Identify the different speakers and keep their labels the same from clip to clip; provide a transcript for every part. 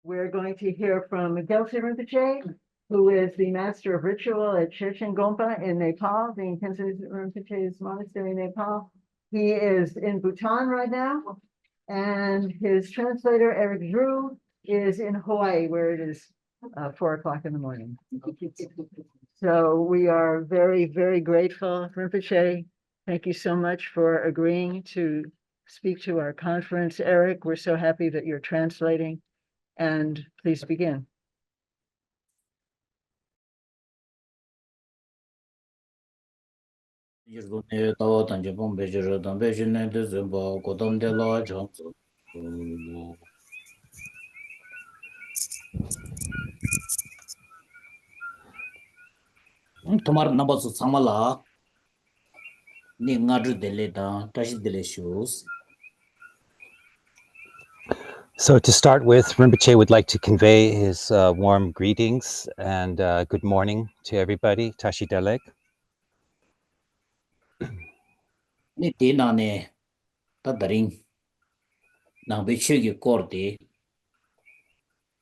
Speaker 1: We're going to hear from Gyalse Rinpoche, who is the master of ritual at Chechen Gompa in Nepal, the Tenzin Rinpoche's monastery in Nepal. He is in Bhutan right now, and his translator, Eric Drew, is in Hawaii, where it is 4 o'clock in the morning. So we are very, very grateful, Rinpoche. Thank you so much for agreeing to speak to our conference. Eric, we're so happy that you're translating, and please begin.
Speaker 2: Tomar nabasu samala ni ngadru dele da tashi dele shoes.
Speaker 3: So to start with, Rinpoche would like to convey his warm greetings and good morning to everybody. Tashi Dalek.
Speaker 2: Ni tina ne tadaring nang bechugi korte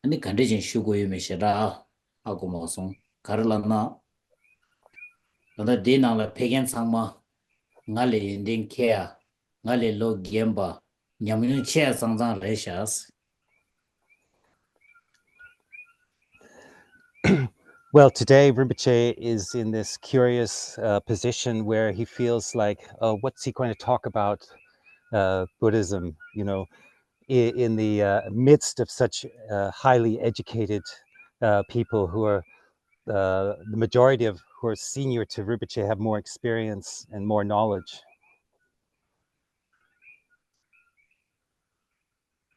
Speaker 2: ani condition shugo meshara agumosong karlana nada dina la pegen sangma ngale yinding kea ngale lo gemba nyaminu che sangzang reshas.
Speaker 3: Well, today Rinpoche is in this curious position where he feels like, oh, what's he going to talk about Buddhism, you know, in the midst of such highly educated people who are, the majority of who are senior to Rinpoche have more experience and more knowledge.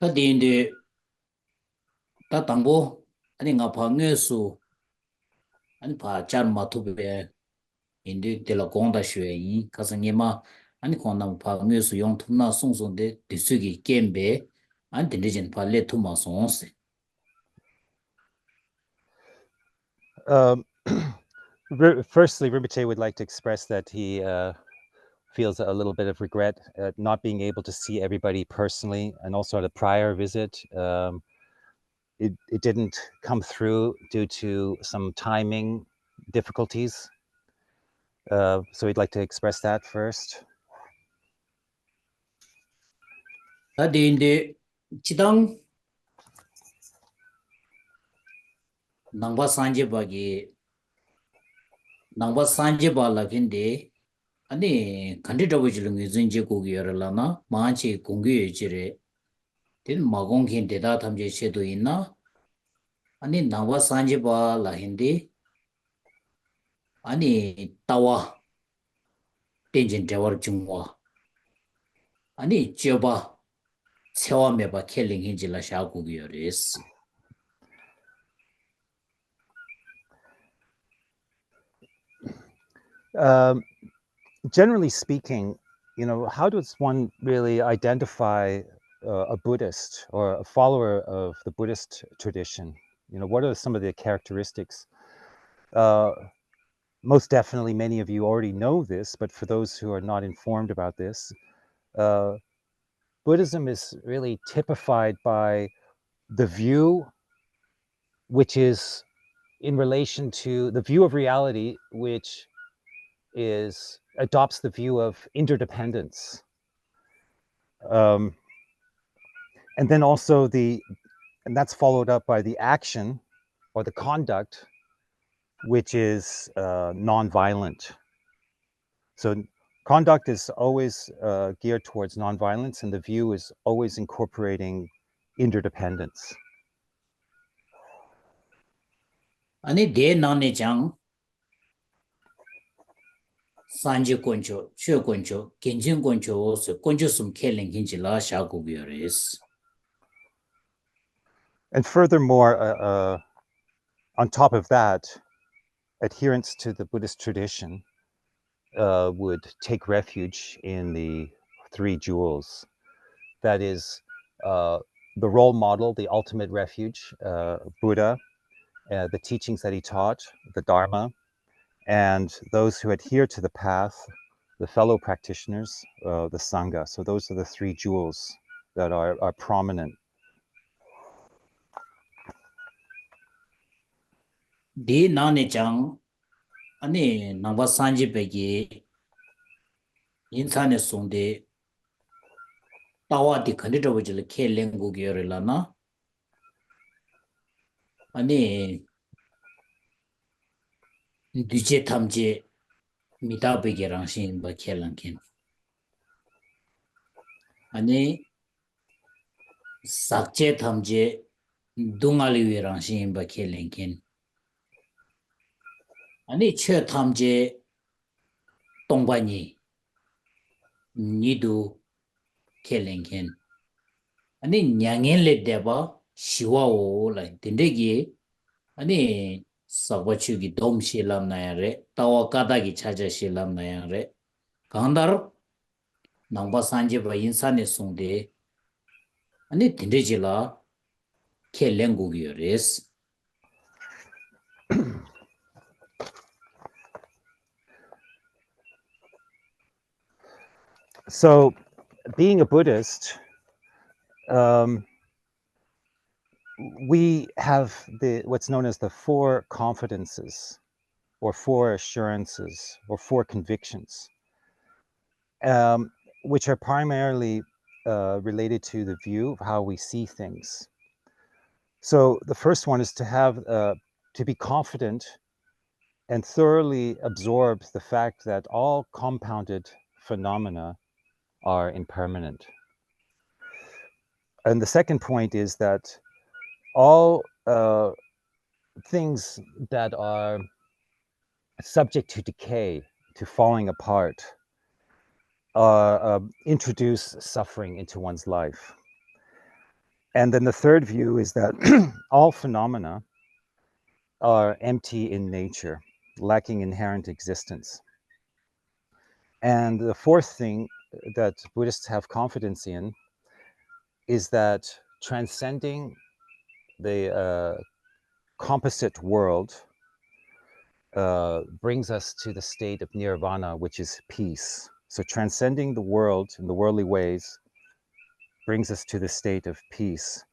Speaker 2: Tadinde tatambo ani ngapa ngesu ani pa chan matube indi de la gonda shui kasangema ani kona pa ngesu yong tuna song de disugi kembe ani dindijin pa le tuma sonse.
Speaker 3: Firstly, Rinpoche would like to express that he feels a little bit of regret at not being able to see everybody personally, and also at a prior visit. It didn't come through due to some timing difficulties. So we'd like to express that first.
Speaker 2: Tadinde chidang nangba sanje ba lakinde ani kandida wajilungi zinje kogi yaralana maanchi kongi yajire din magongkin deda thamje shedo inna ani nangba sanje ba lahinde ani tawa tenjin dewar jungwa ani choba sewa meba keling hinjila sha kogi yaris.
Speaker 3: Generally speaking, you know, how does one really identify a Buddhist or a follower of the Buddhist tradition? You know, what are some of the characteristics? Most definitely, many of you already know this, but for those who are not informed about this, Buddhism is really typified by the view which is in relation to the view of reality, which adopts the view of interdependence. And then also and that's followed up by the action or the conduct, which is nonviolent. So conduct is always geared towards nonviolence, and the view is always incorporating interdependence.
Speaker 2: Ani de nane jang sanje koncho, shwe koncho, genjin koncho se koncho sum keling hinjila sha kogi yaris.
Speaker 3: And furthermore, on top of that, adherents to the Buddhist tradition would take refuge in the three jewels. That is the role model, the ultimate refuge, Buddha, the teachings that he taught, the dharma, and those who adhere to the path, the fellow practitioners, the sangha. So those are the three jewels that are prominent.
Speaker 2: Di nane chang ani namba sanji pegi insane songde tawa di kandida wajila ke lengu gyore lana ani duje tamje mita pegi rangshin ba ke langkin ani sakje tamje dungali rangshin ba ke langkin ani che tamje tongbani nidu ke langkin 아니 냥엔레 데바 시와오 라 딘데기 아니 사바추기 돔실람나야레 타와카다기 차자실람나야레 간다르 남바 산제바 인산에 송데 아니 딘데지라 켈랭고기요레스
Speaker 3: So, being a Buddhist, we have what's known as the four confidences, or four assurances, or four convictions, which are primarily related to the view of how we see things. So the first one is to be confident and thoroughly absorb the fact that all compounded phenomena are impermanent. And the second point is that all things that are subject to decay, to falling apart, introduce suffering into one's life. And then the third view is that all phenomena are empty in nature, lacking inherent existence. And the fourth thing that Buddhists have confidence in is that transcending the composite world brings us to the state of nirvana, which is peace. So transcending the world and the worldly ways brings us to the state of peace.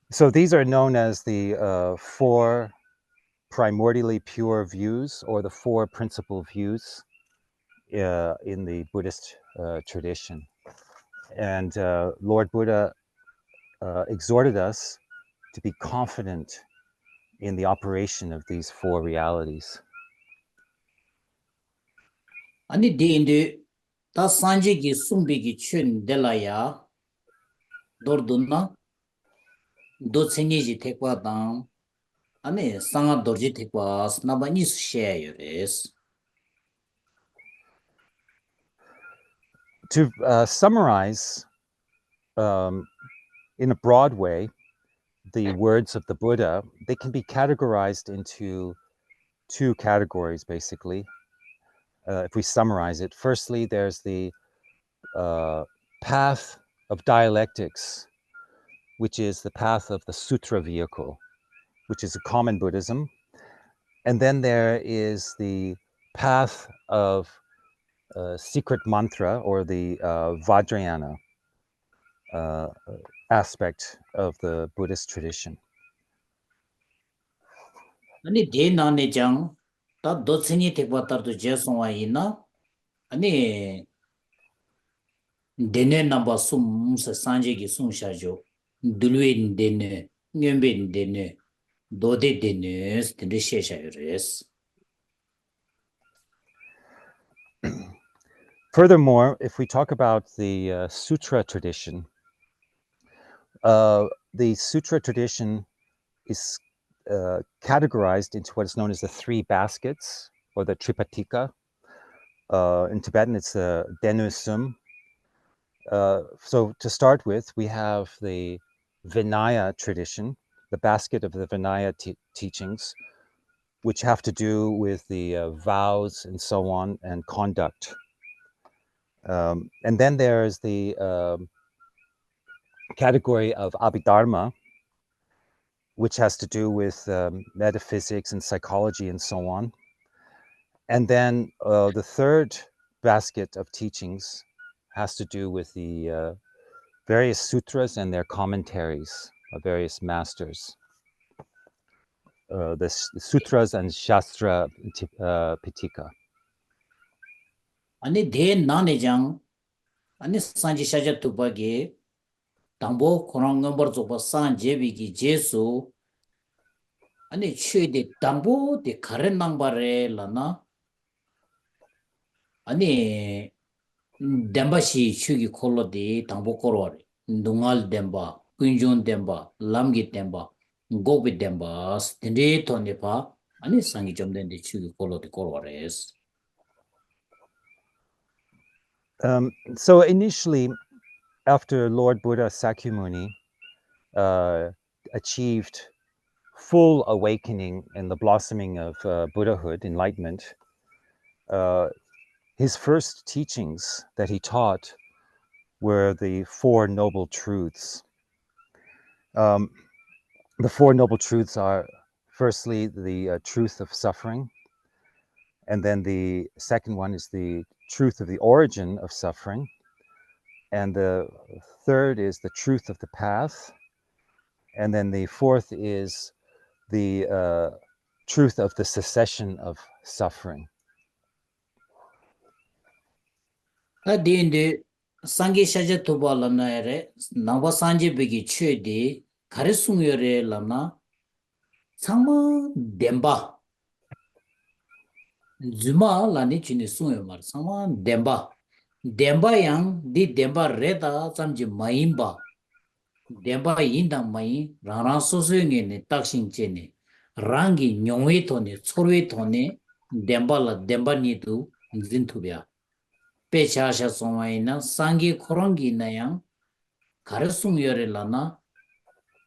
Speaker 3: So these are known as the four primordially pure views, or the four principal views in the Buddhist tradition. And Lord Buddha exhorted us to be confident in the operation of these four realities.
Speaker 2: 아니 디인데 다 산지기 숨비기 춘 델라야 도르둔나 도체니지 택과당 아니 상아 도르지 택과 스나바니 셰요레스
Speaker 3: To summarize in a broad way the words of the Buddha, they can be categorized into two categories, basically. If we summarize it, firstly, there's the path of dialectics, which is the path of the sutra vehicle, which is a common Buddhism. And then there is the path of secret mantra, or the Vajrayana aspect of the Buddhist tradition.
Speaker 2: 아니 데나네장 다 도체니 택과다도 제송와이나 아니 데네 넘버 숨서 산지기 숨샤죠 둘웨인 데네 뇽베인 데네 도데 데네 스텐데 셰샤요레스
Speaker 3: Furthermore, if we talk about the sutra tradition, the sutra tradition is categorized into what is known as the three baskets, or the Tripitaka. In Tibetan, it's the Denu Sum. So to start with, we have the Vinaya tradition, the basket of the Vinaya teachings, which have to do with the vows and so on, and conduct. And then there's the category of Abhidharma, which has to do with metaphysics and psychology and so on. And then the third basket of teachings has to do with the various sutras and their commentaries of various masters. the sutras and shastra Pitaka.
Speaker 2: 아니 대 나네장 아니 산지 샤자 투바게 당보 코랑 넘버 조바 산 제비기 제수 아니 최대 당보 데 가른 남바레 라나 아니 뎀바시 추기 콜로디 당보 코로레 동알 뎀바 군존 뎀바 람기 뎀바 고비 뎀바 스틴데 토네파 아니 상기 좀 된데 추기 콜로디 코로레스
Speaker 3: So initially, after Lord Buddha Sakyamuni achieved full awakening and the blossoming of Buddhahood, enlightenment, his first teachings that he taught were the Four Noble Truths. The Four Noble Truths are, firstly, the truth of suffering, and then the second one is the truth of the origin of suffering, and the third is the truth of the path, and then the fourth is the truth of the cessation of suffering.
Speaker 2: 아디인데 상기 샤제 토발라나에 나와 산지 베기 최디 가르숭여레 라나 상마 뎀바 주마 라니 치니 숭여 말 상마 뎀바양 디 뎀바 레다 잠지 마임바 뎀바 인다 마이 라나 소소잉에네 딱싱체네 랑기 뇽웨 토네 초르웨 토네 뎀발라 뎀바니도 진투비야 पेचाशा सोमाइना सांगी खोरंगी नयां 가르숭 열el라나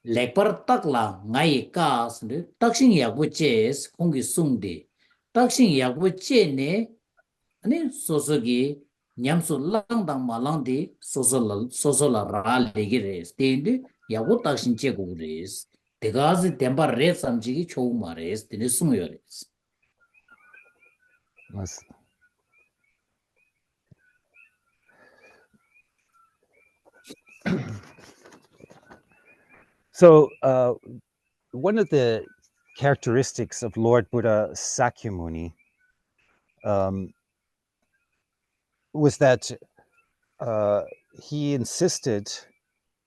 Speaker 2: 레퍼 딱라 나이 까스데 딱싱 야부체스 공기 숭데 딱싱 야부체네 아니 소소기 냠수 랑당 말랑데 소소라 라레기레스 데인데 야부 딱싱 제고레스 데가즈 덴바 레 삼지기 초우마레스 데네 숭여레스
Speaker 3: So one of the characteristics of Lord Buddha Sakyamuni was that he insisted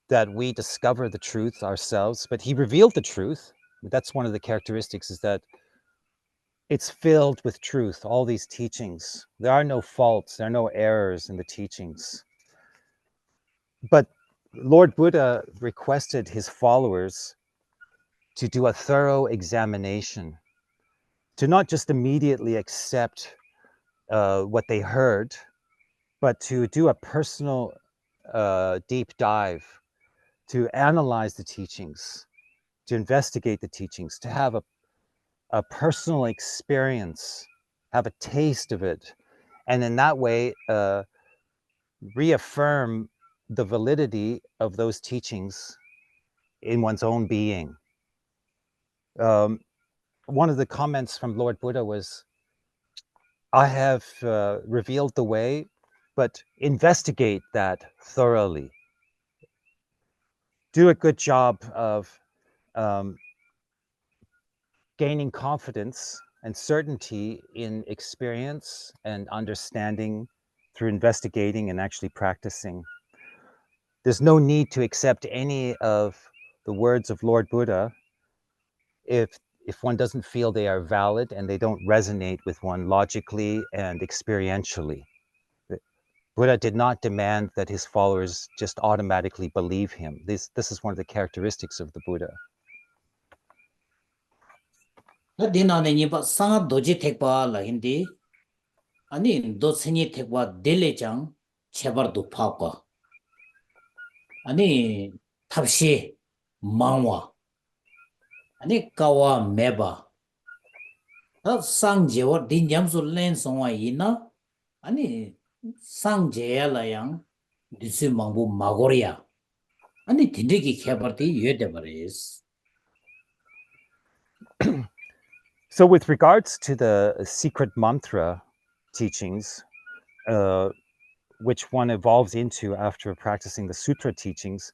Speaker 3: that we discover the truth ourselves, but he revealed the truth. That's one of the characteristics, is that it's filled with truth, all these teachings. There are no faults, there are no errors in the teachings. But Lord Buddha requested his followers to do a thorough examination, to not just immediately accept what they heard, but to do a personal deep dive, to analyze the teachings, to investigate the teachings, to have a personal experience, have a taste of it, and in that way reaffirm the validity of those teachings in one's own being. One of the comments from Lord Buddha was, I have revealed the way, but investigate that thoroughly. Do a good job of gaining confidence and certainty in experience and understanding through investigating and actually practicing. There's no need to accept any of the words of Lord Buddha if one doesn't feel they are valid and they don't resonate with one logically and experientially. Buddha did not demand that his followers just automatically believe him. This is one of the characteristics of the Buddha.
Speaker 2: 디나네 니바 상아 도지 택바 라힌디 아니 도스니 택바 델레장 제바도 파과 아니 탑시 망와 아니 까와 메바 상제와 딘잠수 렌송와 이나 아니 상제야라양 디스 망부 마고리아 아니 딘데기 개발티 예데버리스.
Speaker 3: So with regards to the secret mantra teachings, which one evolves into after practicing the sutra teachings,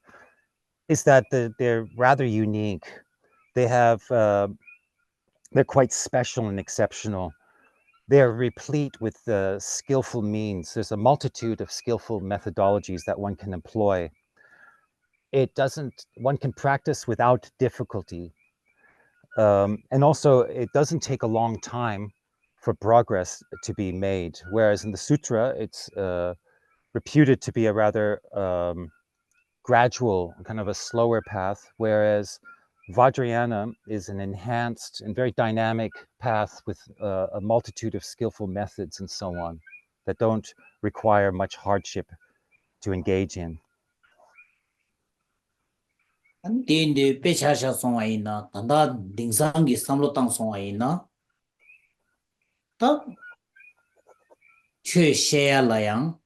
Speaker 3: is that they're rather unique. They have they're quite special and exceptional. They're replete with skillful means. There's a multitude of skillful methodologies that one can employ. One can practice without difficulty. And also, it doesn't take a long time for progress to be made. Whereas in the sutra, it's reputed to be a rather gradual, kind of a slower path, whereas Vajrayana is an enhanced and very dynamic path with a multitude of skillful methods and so on that don't require much hardship to engage in.
Speaker 2: 안 데인데 배차샤 송아이나 단다 딩상기 삼로땅 송아이나 딱 최셰야라양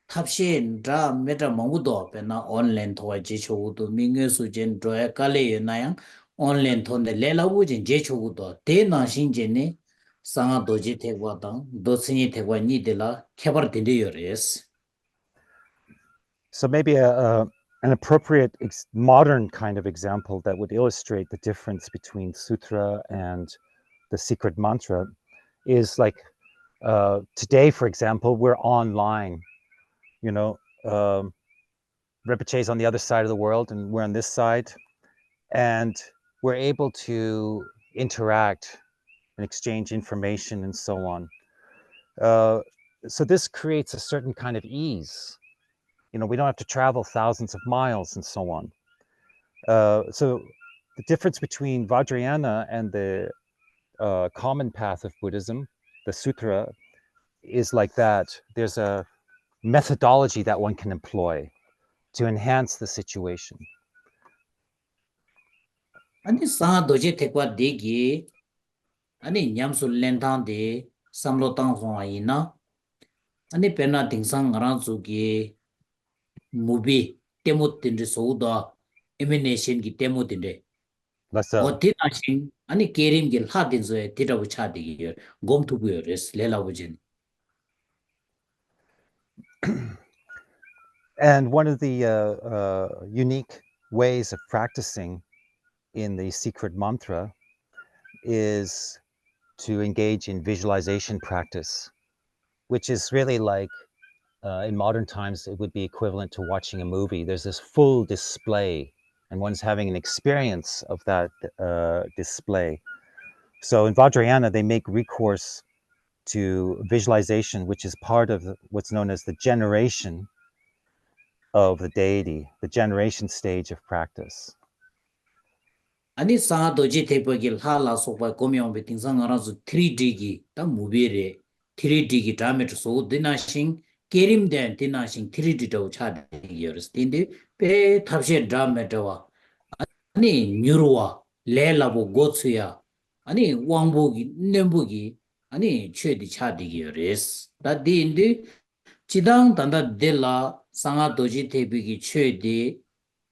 Speaker 2: 탑시 다 메타 몽구도 베나 온라인 토와 제초우도 민게수젠 드에 칼레나양 온라인 톤데 레라우진 제초우도 대나신제네 상아도지 태과당 도스니 태과 니데라 케버딘데요레스.
Speaker 3: So maybe an appropriate modern kind of example that would illustrate the difference between sutra and the secret mantra is like today, for example, we're online. You know, Rinpoche is on the other side of the world and we're on this side, and we're able to interact and exchange information and so on. So this creates a certain kind of ease. You know, we don't have to travel thousands of miles and so on. So the difference between Vajrayana and the common path of Buddhism, the sutra, is like that. There's a methodology that one can employ to enhance the situation.
Speaker 2: 아니 상아도지 태과 대기 아니 냠술 렌탄데 삼로땅 송아이나 아니 베나 딩상 가란수기 무비 데모딘데 소우다 에미네이션 기 데모딘데
Speaker 3: Let's
Speaker 2: 어디나신 아니 게림길 하딘서에 디라부 차디기 곰투부여레스 레라부진.
Speaker 3: And one of the unique ways of practicing in the secret mantra is to engage in visualization practice, which is really like in modern times, it would be equivalent to watching a movie. There's this full display and one's having an experience of that display. So in Vajrayana, they make recourse to visualization, which is part of what's known as the generation of the deity, the generation stage of practice.
Speaker 2: 아니 상아도지 태과길 하라 소바 고명베 딩상 가란수 3D기 다 무비레 3D기 다메트 소드나신 게림된 디나신 3D도 차디기여레스 딘데 베 탑시 다메트와 아니 뉴로와 레라보 고츠야 아니 왕보기 nem보기 아니 최디 차디기여레스 다딘데 지당 단다 델라 상아도지 태비기 최디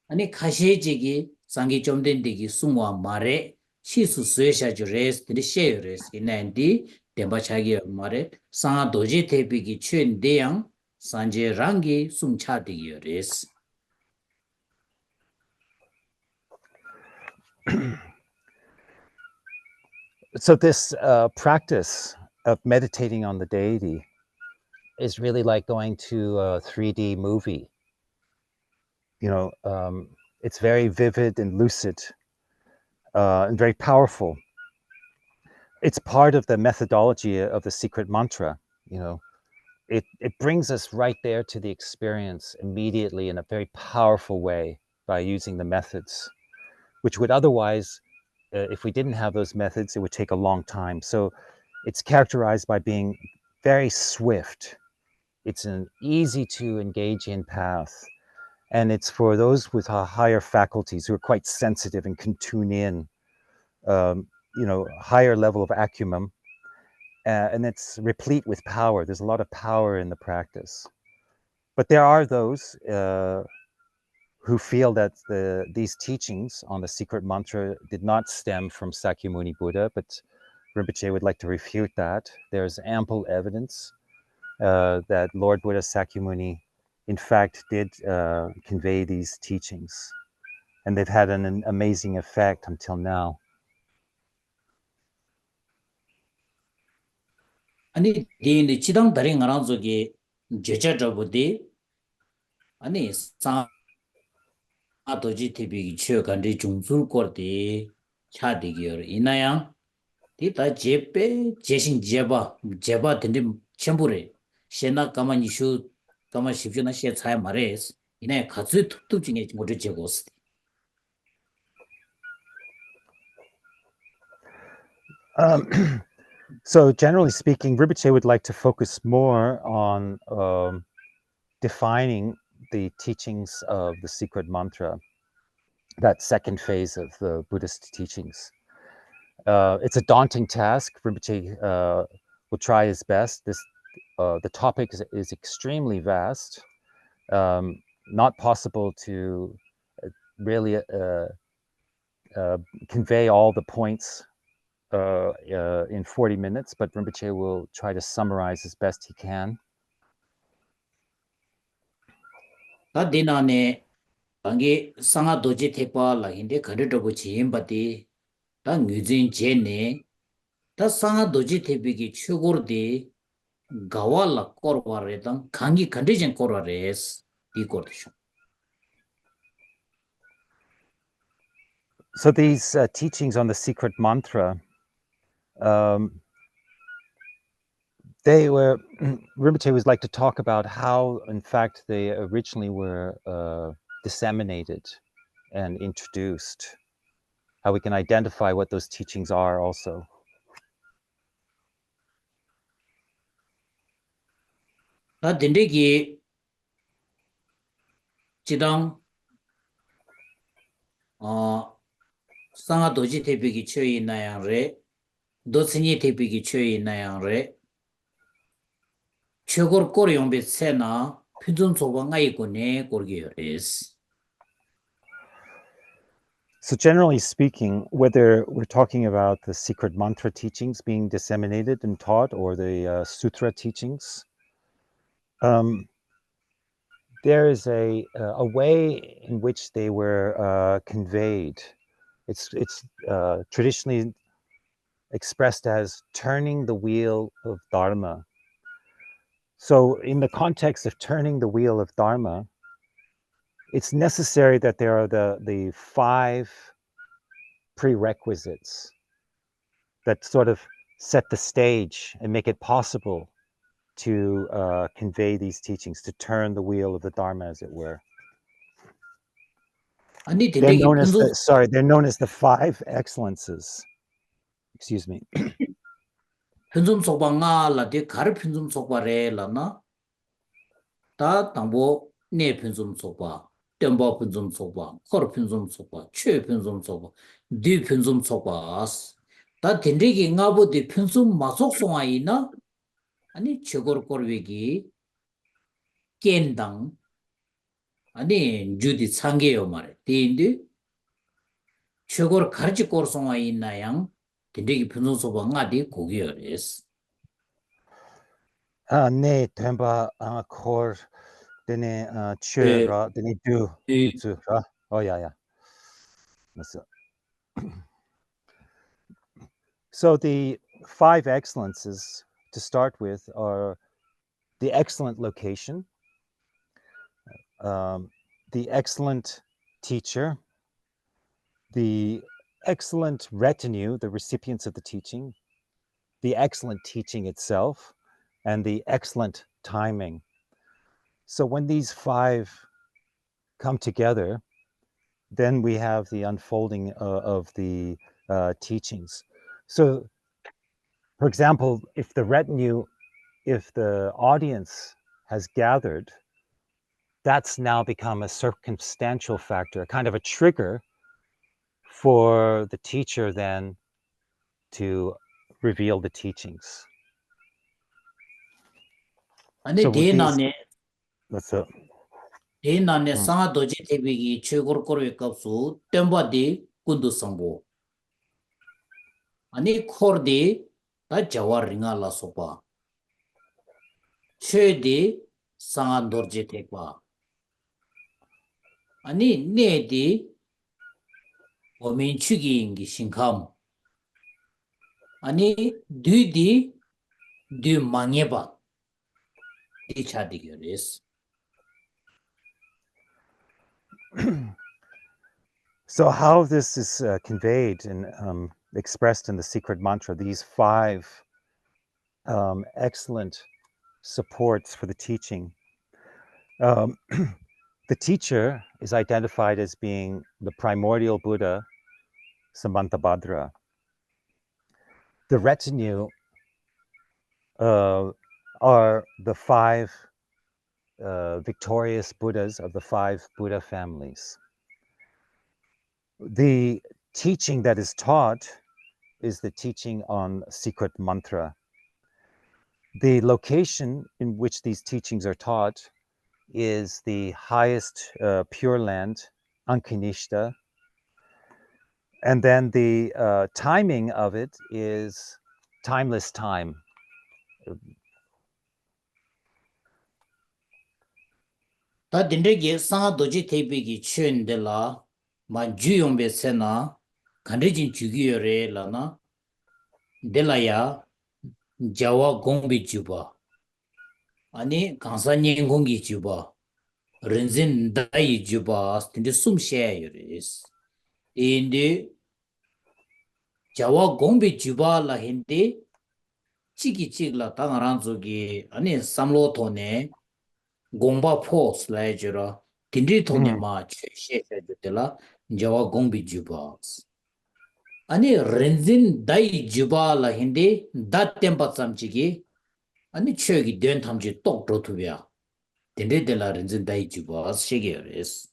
Speaker 2: 아니 카셰지기 상기 좀 된디기 숭와 마레 시수 스웨샤주 레스 드리셰 레스 이난디 덴바차기 마레 상아도지 태비기 최대양 산제 랑기 숭차디기 레스.
Speaker 3: So this practice of meditating on the deity is really like going to a 3D movie. You know, it's very vivid and lucid and very powerful. It's part of the methodology of the secret mantra. You know, it brings us right there to the experience immediately in a very powerful way by using the methods, which would otherwise, if we didn't have those methods, it would take a long time. So it's characterized by being very swift. It's an easy to engage in path. And it's for those with higher faculties who are quite sensitive and can tune in, you know, higher level of acumen. And it's replete with power. There's a lot of power in the practice. But there are those who feel that these teachings on the secret mantra did not stem from Sakyamuni Buddha, but Rinpoche would like to refute that. There's ample evidence that Lord Buddha Sakyamuni, in fact, did convey these teachings. And they've had an amazing effect until now.
Speaker 2: 아니 디인데 지당 다른 거랑 저기 제자저부디 아니 상아도지 TV기 취역한데 중술 거디 차디기어 이나양 디다 제페 제신 제바 된데 첨부래 시나 가만히 슈 가만히 십주나 시 차야 말해스 이내 가수 툭툭 중에 모두 제고스
Speaker 3: So generally speaking, Rinpoche would like to focus more on defining the teachings of the secret mantra, that second phase of the Buddhist teachings. It's a daunting task. Rinpoche will try his best. The topic is extremely vast, not possible to really convey all the points in 40 minutes, but Rinpoche will try to summarize as best he can.
Speaker 2: 다 디나네 당기 상아도지 택바라 인데 거르도 지임바디 다 뉴진 제네 다 상아도지 택비기 최고르디 가와라 꼬르와레당 강기 컨디션 꼬르레스 디코르쇼
Speaker 3: So these teachings on the secret mantra, they were, Rinpoche would like to talk about how, in fact, they originally were disseminated and introduced, how we can identify what those teachings are also.
Speaker 2: 다 딘데기 지당 상아도지 택비기 최이 나양레 도스니 택비기 최이 나양레 최고로 꼬리용비 세나 표준 소방가 있고네 고르기요레스
Speaker 3: So generally speaking, whether we're talking about the secret mantra teachings being disseminated and taught or the sutra teachings, there is a way in which they were conveyed. It's traditionally expressed as turning the wheel of dharma. So in the context of turning the wheel of dharma, it's necessary that there are the 5 prerequisites that sort of set the stage and make it possible to convey these teachings, to turn the wheel of the dharma, as it were.
Speaker 2: 아니
Speaker 3: They're
Speaker 2: 딘데기
Speaker 3: known as
Speaker 2: 표준
Speaker 3: they're known as the 5 excellences. Excuse me.
Speaker 2: 편좀 소방아 라디 가르 편좀 소바레 라나 다 당보 네 편좀 소바 템보 편좀 소바 코르 편좀 소바 최 편좀 소바 디 편좀 소바스 다 딘데기 nga보디 편좀 마속송아이나 아니 최고로 거르위기 깬당 아니 주디 상계요 말에 딘디 최고로 가르치 거르송아이나양 딘데기 편좀 소바 nga디 고기요레스
Speaker 3: Ne temba kor dene chura dene du jutsu. Oh yeah. That's it. So the 5 excellences to start with are the excellent location, the excellent teacher, the excellent retinue, the recipients of the teaching, the excellent teaching itself, and the excellent timing. So when these 5 come together, then we have the unfolding of the teachings. So, for example, if the audience has gathered, that's now become a circumstantial factor, kind of a trigger for the teacher then to reveal the teachings.
Speaker 2: 아니
Speaker 3: So with these,
Speaker 2: 대난에
Speaker 3: that's it.
Speaker 2: 대난에 상아도지 대비기 최고로 거르위 값수 템바디 군두 상보 아니 코르디 다 자와링알라 소파 최디 상안도르지 대과 아니 네디 오민추기인기 신감 아니 뒤디 du mangeba di chadigoris.
Speaker 3: So how this is conveyed and expressed in the secret mantra, these 5 excellent supports for the teaching. The teacher is identified as being the primordial Buddha, Samantabhadra. The retinue are the 5 victorious Buddhas of the 5 Buddha families. The teaching that is taught is the teaching on secret mantra. The location in which these teachings are taught is the highest Pure Land, Ankanishta. And then the timing of it is timeless time.
Speaker 2: Ta dindegi sanga doji tebegi chön de la ma juyombe sena kanrijin chugiyore la na de la ya jawa gongbi juba ani kansa nyengongi juba rinzin dai juba tinde sumshe yores inde jawa gongbi juba la hindi chiki chikla tangaranzogi ani samlo tone gongba pos la jura tindri tone ma che jutela jawa gongbi jubas ani renzin dai juba la hindi dat tempa samchigi ani chögi den tamji tok rotubya tindri de la renzin dai jubas shegers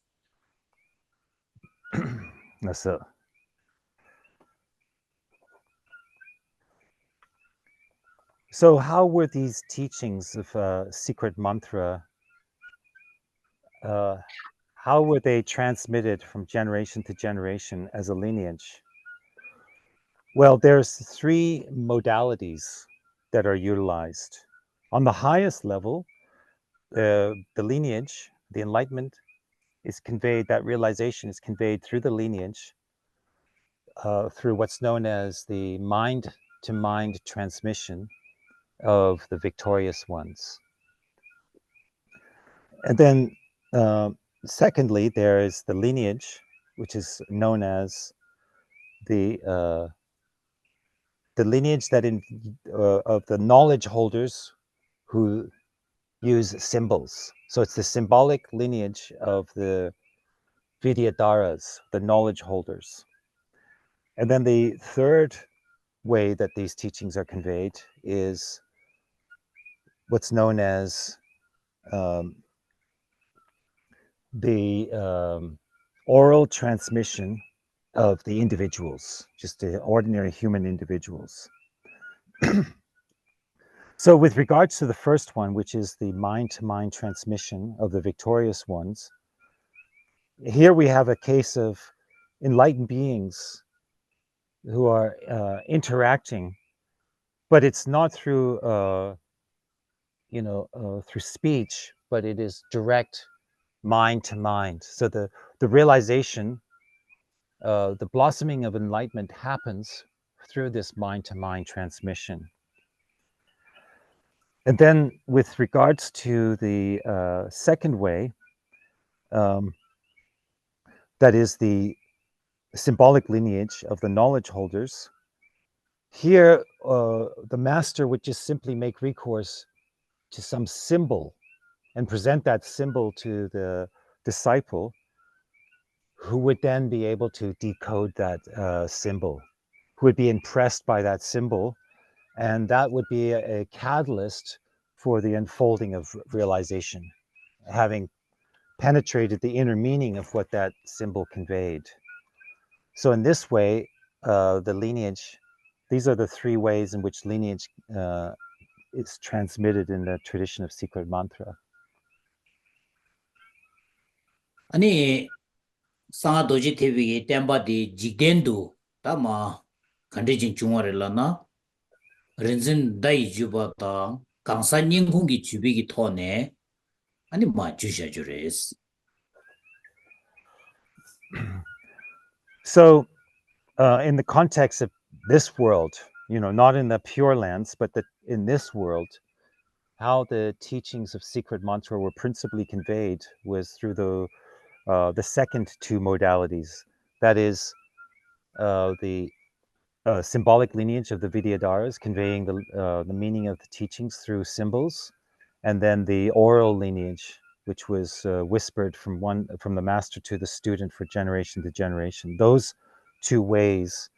Speaker 3: So how were these teachings of secret mantra, how were they transmitted from generation to generation as a lineage? Well, there's 3 modalities that are utilized. On the highest level, the lineage, the enlightenment is conveyed, that realization is conveyed through the lineage, through what's known as the mind-to-mind transmission of the victorious ones. And then, secondly, there is the lineage, which is known as the lineage that of the knowledge holders who use symbols. So it's the symbolic lineage of the Vidyadharas, the knowledge holders. And then the third way that these teachings are conveyed is what's known as the oral transmission of the individuals, just the ordinary human individuals. So with regards to the first one, which is the mind-to-mind transmission of the victorious ones, here we have a case of enlightened beings who are interacting, but it's not through, through speech, but it is direct mind to mind. So the realization, the blossoming of enlightenment happens through this mind to mind transmission. And then with regards to the second way, that is the symbolic lineage of the knowledge holders, here the master would just simply make recourse to some symbol and present that symbol to the disciple, who would then be able to decode that symbol, who would be impressed by that symbol, and that would be a catalyst for the unfolding of realization, having penetrated the inner meaning of what that symbol conveyed. So in this way, the lineage, these are the 3 ways in which lineage is transmitted in the tradition of secret mantra.
Speaker 2: 아니 상아 도지 TV기 템바디 지겐도 다마 간디진 중월을라나 렌진 다이 주바다 강산 인공기 주비기 토네 아니 마 주셔주레스.
Speaker 3: So in the context of this world, not in the Pure Lands, but in this world, how the teachings of secret mantra were principally conveyed was through the second two modalities. That is the symbolic lineage of the Vidyadharas, conveying the meaning of the teachings through symbols, and then the oral lineage, which was whispered from the master to the student for generation to generation. Those two ways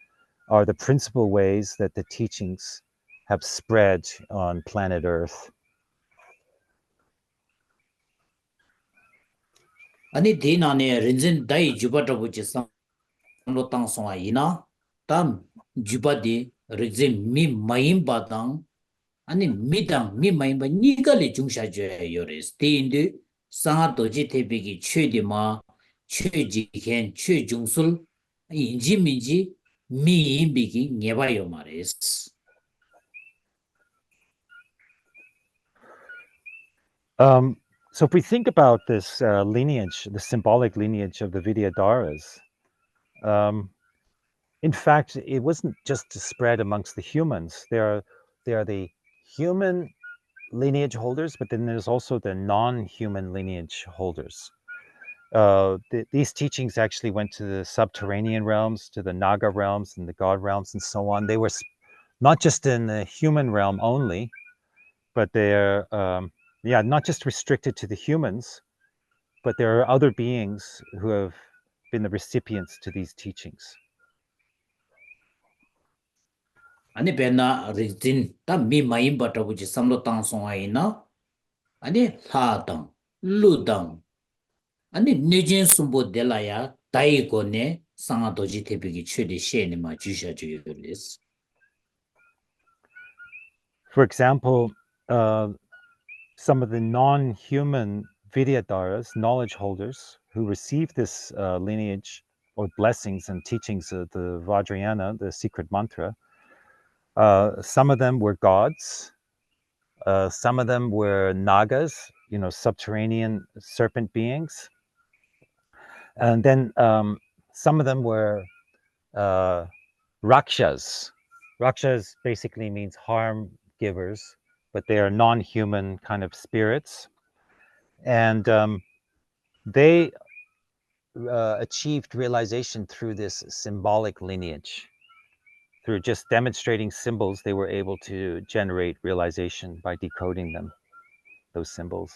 Speaker 3: are the principal ways that the teachings have spread on planet Earth.
Speaker 2: 아니 디나네 린진 다이 주바다부지 삼로 땅송아 이나 땀 주바디 린진 미 마임바당 아니 미당 미 마임바 니가리 중샤제 요레스 디인데 상하도지 대비기 최디마 최지겐 최중술 인지민지 미임비기 녜바요 말레스
Speaker 3: So if we think about this lineage, the symbolic lineage of the Vidyadharas, in fact, it wasn't just to spread amongst the humans. They are the human lineage holders, but then there's also the non-human lineage holders. These teachings actually went to the subterranean realms, to the Naga realms and the God realms and so on. They were not just in the human realm only, but they're not just restricted to the humans, but there are other beings who have been the recipients to these teachings.
Speaker 2: 아니 베나 린진 땀미 마임바다부지 삼로 땅송아 이나 아니 하당 루당 아니 니진 숨보 델라야 다이고네 상하도지 대비기 최대 시에니마 주셔주요레스
Speaker 3: For example, some of the non-human Vidyadharas, knowledge holders, who received this lineage or blessings and teachings of the Vajrayana, the secret mantra, some of them were gods, some of them were nagas, subterranean serpent beings, and then some of them were rakshas. Rakshas basically means harm givers, but they are non-human kind of spirits. And they achieved realization through this symbolic lineage. Through just demonstrating symbols, they were able to generate realization by decoding them, those symbols.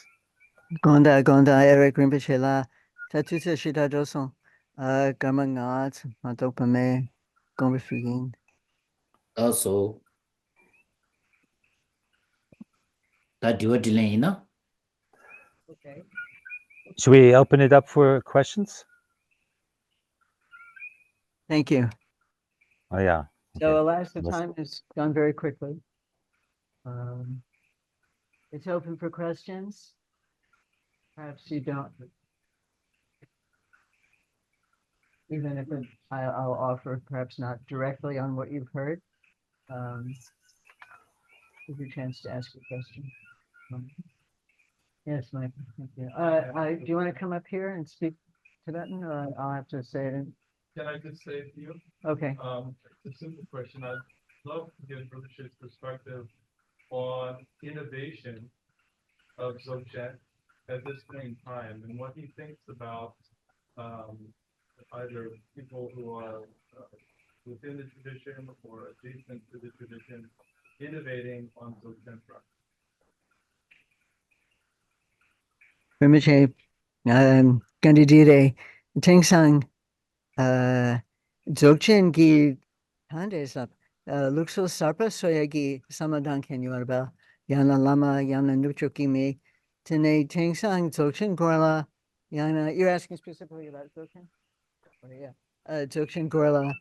Speaker 1: Gonda Eric Rinpoche la Tatutsa Shita Dosong Gamangat Matopame Gombifigin.
Speaker 2: Also that you are delaying na
Speaker 1: Okay.
Speaker 3: Should we open it up for questions?
Speaker 1: Thank you.
Speaker 3: Oh yeah.
Speaker 1: So
Speaker 3: Okay.
Speaker 1: alas, the
Speaker 3: Let's-
Speaker 1: time has gone very quickly. It's open for questions. Perhaps you don't. Even if I'll offer perhaps not directly on what you've heard. Give you a chance to ask a question. Yes, Mike. Thank you. Do you want to come up here and speak Tibetan, or I'll have to say it in?
Speaker 4: Can I just say it to you?
Speaker 1: Okay.
Speaker 4: It's a simple question. I'd love to get Brother Shit's perspective on innovation of Dzogchen at this point in time and what he thinks about either people who are within the tradition or adjacent to the tradition innovating on Dzogchen front.
Speaker 1: Rinpoche, Gandhidire, Tengsang, Dzogchen gi Handesap, Luxo Sarpa Soyagi Samadan Kenyarba, Yana Lama, Yana Nuchokimi, Tene Tengsang, Dzogchen Gorla, Yana, you're asking specifically about Dzogchen? Oh, yeah. Dzogchen Gorla,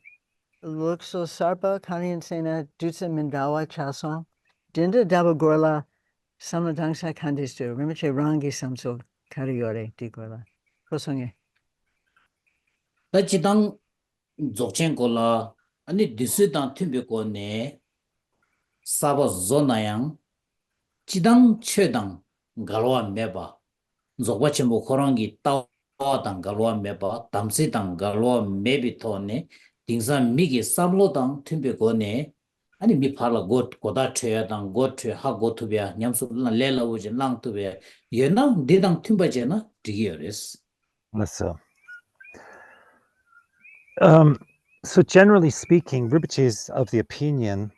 Speaker 1: Luxo Sarpa, Kanian Sena, Dutsa Mindawa Chason, Dinda Dabo Gorla, Samadangsa Kandestu, Rinpoche Rangi Samso, Kariore, Di Gorla. Kosonge.
Speaker 2: 다 지당 Dzogchen kola 아니 디스당 팀베고네 사바 존나양 지당 최당 갈와 메바 조바체모 코랑기 따와당 갈와 메바 담세당 갈와 메비토네 딩산 미기 삼로당 팀베고네 아니 미팔라 got 고다 쳐야당 got 하 고투비야 냠수나 렐라 오지 랑투베 예나 데당 팀바제나 디기어레스
Speaker 3: So generally speaking, Rinpoche is of the opinion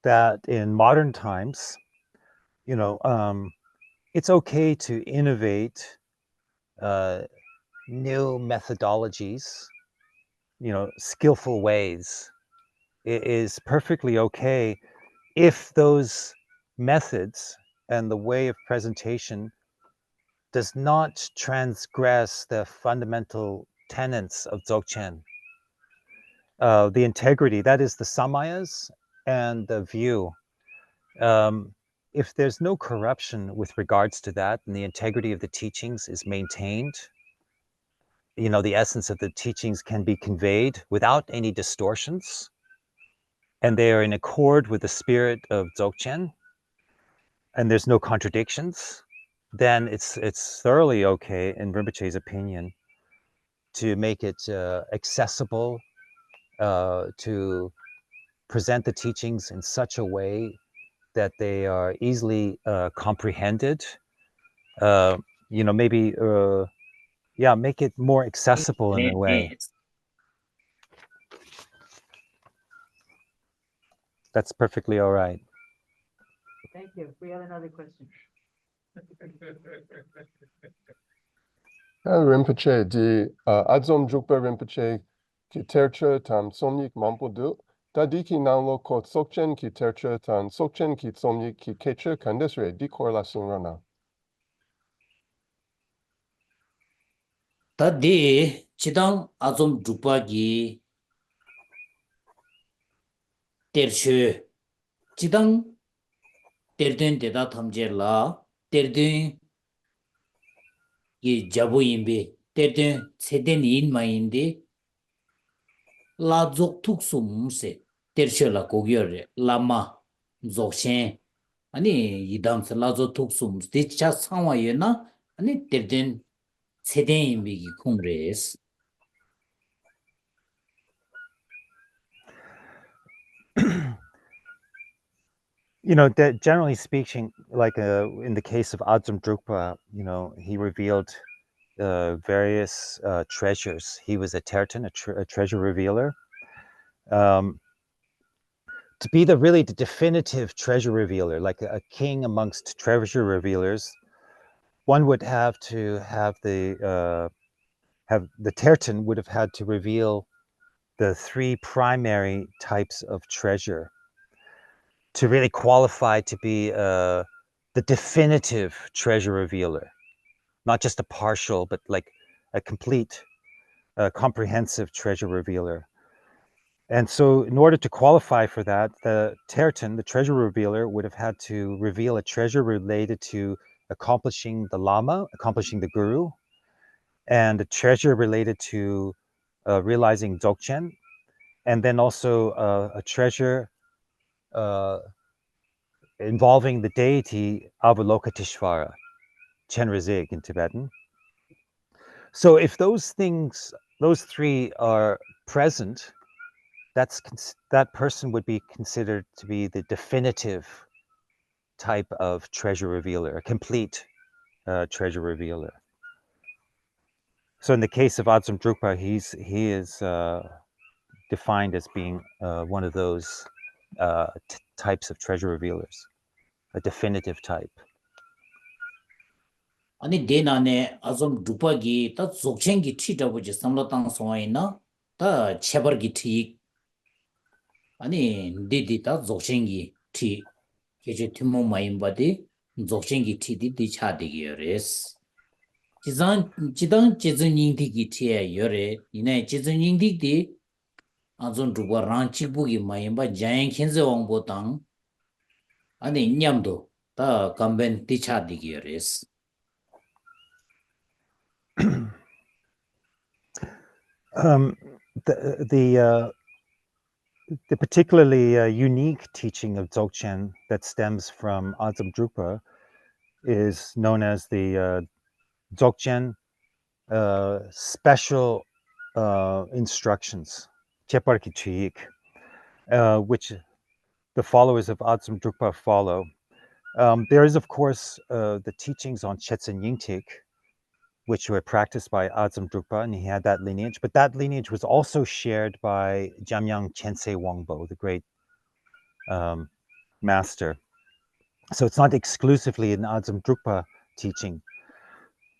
Speaker 3: that in modern times, it's okay to innovate new methodologies, skillful ways. It is perfectly okay if those methods and the way of presentation does not transgress the fundamental tenets of Dzogchen. The integrity, that is the samayas and the view. If there's no corruption with regards to that and the integrity of the teachings is maintained, the essence of the teachings can be conveyed without any distortions, and they are in accord with the spirit of Dzogchen, and there's no contradictions, then it's thoroughly okay, in Rinpoche's opinion, to make it accessible, to present the teachings in such a way that they are easily comprehended. Maybe make it more accessible in a way. That's perfectly all right.
Speaker 1: Thank you. We have another question.
Speaker 5: Rinpoche, di Adzom Gyalse Rinpoche ki terche tam somnik mampodu, tadi ki nanlo kot Dzogchen ki terche tan Dzogchen ki somnik ki keche kandesre di correlation rana.
Speaker 2: 다디 지당 아좀 주파기 때르슈 지당 때르된 데다 탐제라 때르된 이 자부임비 때르된 세된 인마인데 라족 툭숨세 때르슈라 고겨레 라마 조셴 아니 이담스 라족 툭숨 디차 상와예나 아니 때르된 세된 인비기 콩레스
Speaker 3: Generally speaking, like in the case of Adzom Drukpa, he revealed various treasures. He was a terton, a treasure revealer. To be the definitive treasure revealer, like a king amongst treasure revealers, one would have to have the terton would have had to reveal the three primary types of treasure to really qualify to be the definitive treasure revealer, not just a partial, but like a complete, comprehensive treasure revealer. And so in order to qualify for that, the terton, the treasure revealer, would have had to reveal a treasure related to accomplishing the Lama, accomplishing the Guru, and a treasure related to realizing Dzogchen, and then also a treasure involving the deity Avalokiteshvara, Chenrezig in Tibetan. So if those three are present, that person would be considered to be the definitive type of treasure revealer, a complete treasure revealer. So in the case of Adzom Drukpa, he is defined as being one of those types of treasure revealers, a definitive type.
Speaker 2: 아니 데나네 아좀 두파기 다 족첸기 티다보지 삼라당 소아이나 다 체버기 티 아니 디디다 족첸기 티 계제 팀모 마임바디 족첸기 티디 디차디기여레스 지당 제즈닝디기 티에 여레 이네 제즈닝디디 아좀 두바 란치부기 마임바 자행 켄제 왕보당 아니 냠도 다 감벤 디차디기여레스
Speaker 3: The particularly unique teaching of Dzogchen that stems from Adzom Drukpa is known as the Dzogchen special instructions, Cheparki Chiyik, which the followers of Adzom Drukpa follow. There is, of course, the teachings on Chetsen Yingtik, which were practiced by Adzom Drukpa, and he had that lineage. But that lineage was also shared by Jamyang Chense Wangbo, the great master. So it's not exclusively an Adzom Drukpa teaching.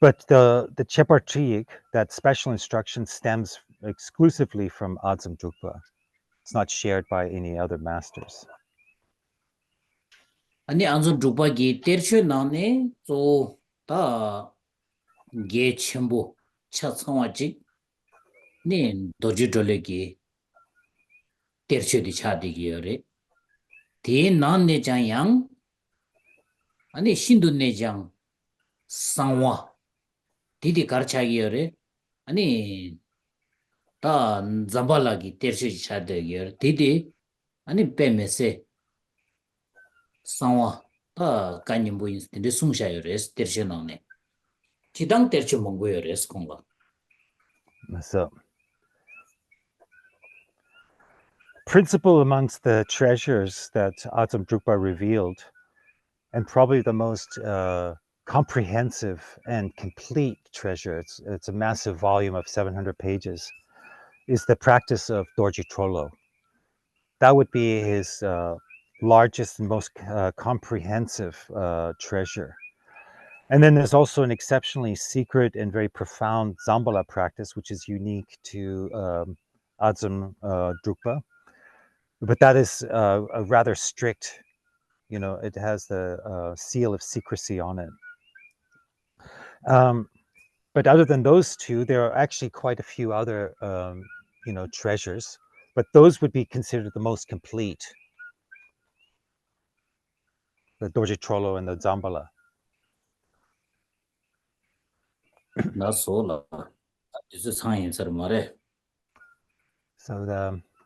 Speaker 3: But the Chepar Chiyik, that special instruction, stems exclusively from Adzom Drukpa. It's not shared by any other masters.
Speaker 2: 아니 안좀 두바기 때르셔 나네 또다 게 첨부 차성화지 네 도지돌레기 때르셔디 차디기요레 디 난네 장양 아니 신도 내장 상화 디디 가르차기요레 아니 다 잠발라기 때르셔지 차디기요 디디 아니 빼메세 상화 다 간님보인 근데 숨샤요레스 때르셔나네 지당 때르셔 mongo요레스 공가
Speaker 3: So, principal amongst the treasures that Adzom Drukpa revealed, and probably the most comprehensive and complete treasure, it's a massive volume of 700 pages, is the practice of Dorji Trollo. That would be his largest and most comprehensive treasure. And then there's also an exceptionally secret and very profound Zambala practice, which is unique to Adzom Drukpa. But that is a rather strict, it has the seal of secrecy on it. But other than those two, there are actually quite a few other, treasures. But those would be considered the most complete. The Dorje Trollo and the Zambala.
Speaker 2: 나소라 이제 상인서 말해
Speaker 3: So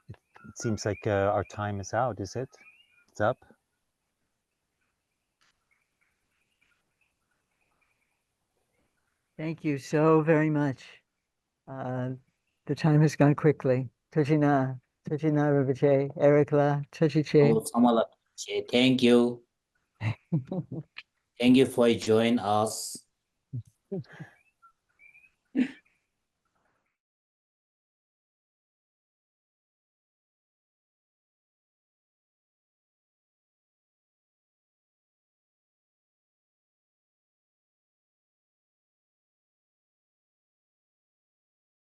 Speaker 3: it seems like our time is out, is it? It's up.
Speaker 1: Thank you so very much. The time has gone quickly. Tujina Rinpoche, Ericla, Tujiche.
Speaker 2: samala thank you for joining us